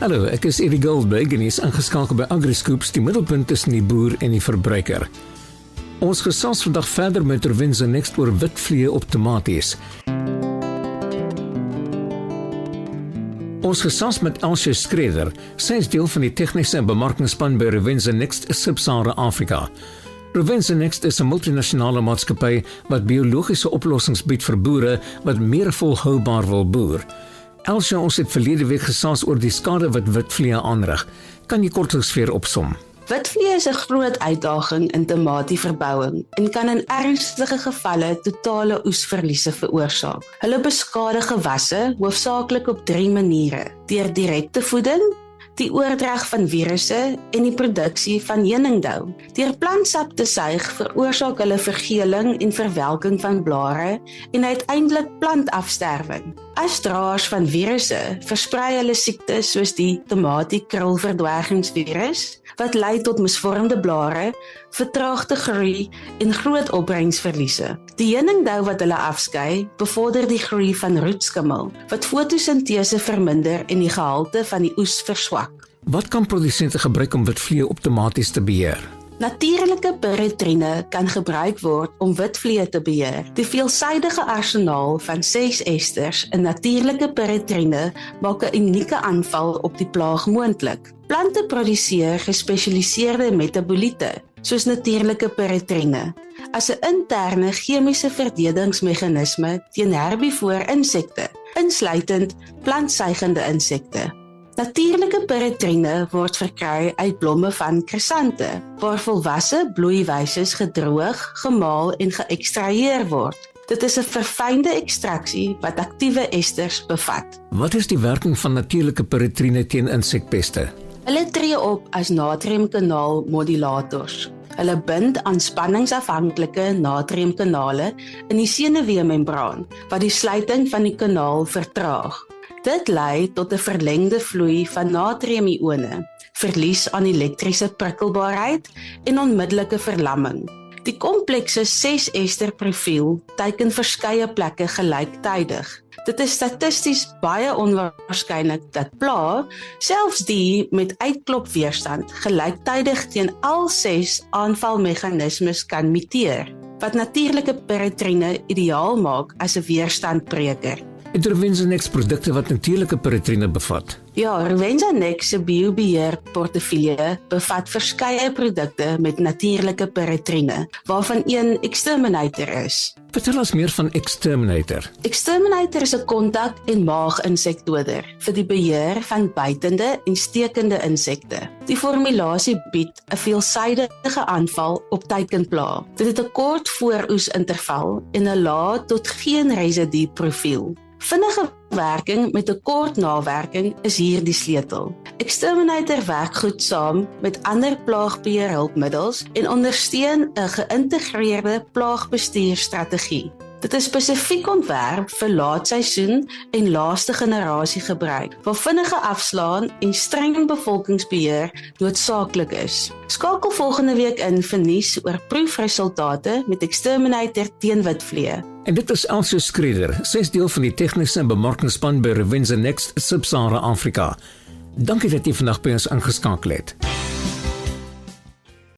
Hallo, ek is Eddie Goldberg en hy is ingeskakel by AgriScoops, die middelpunt tussen die boer en die verbruiker. Ons gesels vandag verder met Rowenza Next oor witvliee op tomaties. Ons gesels met Elsje Skreder. Sy is deel van die tegniese en bemarkingsspan by Rowenza Next Sub-Sahara Afrika. Rowenza Next is 'n multinasjonale maatskappy wat biologiese oplossings bied vir boere wat meer volhoubaar wil boer. Elsje, ons het verlede week gesels oor die skade wat witvliee aanrig. Kan jy kortliks weer opsom? Witvliee is 'n groot uitdaging in tomatieverbouing en kan in ernstige gevalle totale oesverliese veroorsaak. Hulle beskadig gewasse hoofsaaklik op 3 maniere: deur direkte voeding, die oordrag van virusse en die produksie van heuningdou. Deur plantsap te suig veroorsaak hulle vergeling en verwelking van blare en uiteindelik plantafsterwing. As draers van virusse versprei hulle siektes soos die tomatiekrulverdwergingsvirus, wat lei tot misvormde blare, vertraagde groei en groot opbrengsverliese. Die heuningdou wat hulle afskei, bevorder die groei van roetskimmel, wat fotosintese verminder en die gehalte van die oes verswak. Wat kan produsente gebruik om witvliee op tomaties te beheer? Natuurlike peritrine kan gebruik word om witvliee te beheer. Die veelsidige arsenaal van 6 esters in natuurlike peritrine maak 'n unieke aanval op die plaag moontlik. Plante produseer gespesialiseerde metaboliete, soos natuurlike peritrine, as 'n interne chemiese verdedigingsmeganisme teen herbivoor insekte, insluitend plantsuigende insekte. Natuurlike peritrine word verkry uit blomme van krisante, waar volwasse bloeiwyses gedroog, gemaal en geëkstraheer word. Dit is 'n verfynde ekstraksie wat aktiewe esters bevat. Wat is die werking van natuurlike peritrine teen insekpeste? Hulle tree op as natriumkanaalmodulators. Hulle bind aan spanningsafhanklike natriumkanale in die senuweemembraan, wat die sluiting van die kanaal vertraag. Dit lei tot 'n verlengde vloei van natriumione, verlies aan elektriese prikkelbaarheid en onmiddellike verlamming. Die komplekse 6-ester profiel teiken verskeie plekke gelyktydig. Dit is statisties baie onwaarskynlik dat pla, selfs die met uitklopweerstand, gelyktydig teen al 6 aanvalmeganismes kan muteer, wat natuurlike peritrine ideaal maak as 'n weerstandbreker. Het Rowenza Next produkte wat natuurlike peritrine bevat? Ja, Rowenza Next se biobeheer portefeulje bevat verskeie produkte met natuurlike peritrine, waarvan een Exterminator is. Vertel ons meer van Exterminator. Exterminator is 'n kontak- en maaginsekdoder vir die beheer van bytende en stekende insekte. Die formulasie bied 'n veelsidige aanval op teikenpla. Dit het 'n kort vooroesinterval en 'n lae tot geen residu profiel. Vinnige werking met 'n kort nawerking is hier die sleutel. Exterminator werk goed saam met ander plaagbeheerhulpmiddels en ondersteun 'n geïntegreerde plaagbestuurstrategie. Dit is spesifiek ontwerp vir laatseisoen en laaste generasie gebruik, waar vinnige afslaan en streng bevolkingsbeheer noodsaaklik is. Skakel volgende week in vir nuus oor proefresultate met Exterminator teen witvliee. En dit is Elsje Skreder. Sy is deel van die tegniese en bemarkingsspan by Rowenza Next Sub-Sahara Afrika. Dankie dat jy vandag by ons ingeskakel het.